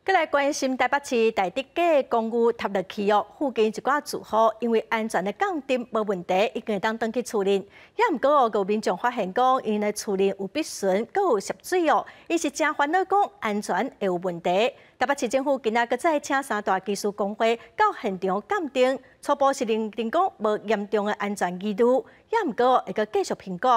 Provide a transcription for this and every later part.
再来关心台北市大直街公寓塌落去哦，附近一寡住户因为安全的杠钉无问题，已经当去处理。也毋过哦，有民众发现讲，因的处理有必顺，阁有涉水哦，伊是真烦恼讲安全会有问题。台北市政府今仔搁再请三大技术工会到现场鉴定，初步是认定讲无严重的安全疑虑，也毋过会阁继续评估。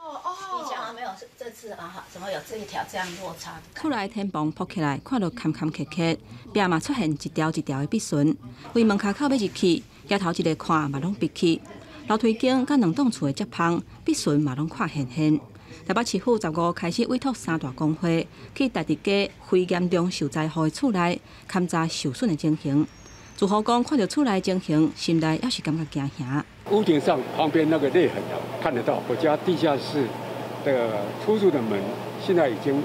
以前没有这次啊，怎么有这一条这样落差？厝内天棚铺起来，看到坎坎坷坷，壁嘛出现一条一条的壁损。为门卡口要入去，抬头一个看嘛拢闭起。楼梯间甲两栋厝的接缝，壁损嘛拢看现现。台北市府15开始委托三大工会去大直街非严重受灾户的厝内勘查受损的情形。住户讲看到厝内情形，心内也是感觉惊吓。屋顶上旁边那个裂痕看得到，我家地下室的出入的门现在已经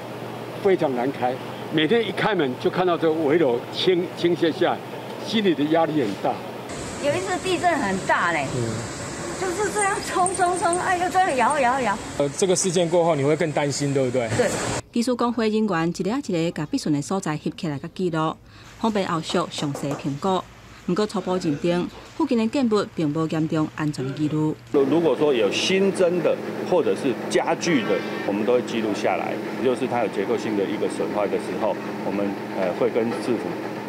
非常难开，每天一开门就看到这围楼倾泻下来，心里的压力很大。有一次地震很大嘞，就是这样冲，哎，就这样摇。这个事件过后，你会更担心，对不对？对。技术工会人员一个一个把必损的所在翕起来甲记录，方便后续详细评估。不过初步认定，附近的建物并无严重安全记录。如果说有新增的或者是加剧的，我们都会记录下来。也就是它有结构性的一个损坏的时候，我们会跟市府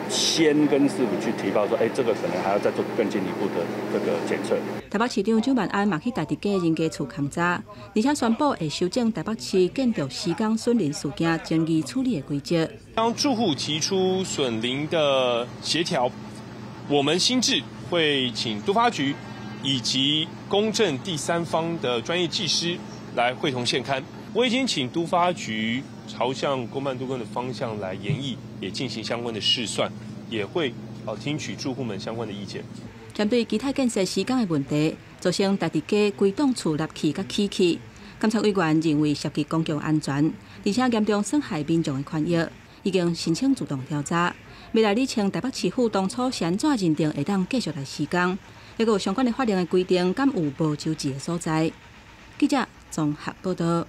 先跟市府去提报说，这个可能还要再做更进一步的这个检测。台北市长蒋万安嘛去大直街人家厝勘查，而且宣布会修正台北市建筑施工损林事件争议处理的规则。当住户提出损林的协调，我们新制会请都发局以及公正第三方的专业技师来会同现勘。我已经请都发局朝向公办都更的方向来研议，也进行相关的试算，也会听取住户们相关的意见。针对其他建设施工的问题，造成大直街规栋厝落去甲起去，监察委员认为涉及公共安全，而且严重损害民众的权益，已经申请主动调查。未来理清台北市府当初是安怎认定会当继续来施工，还有相关的法令的规定，敢有无周知的所在？记者综合报道。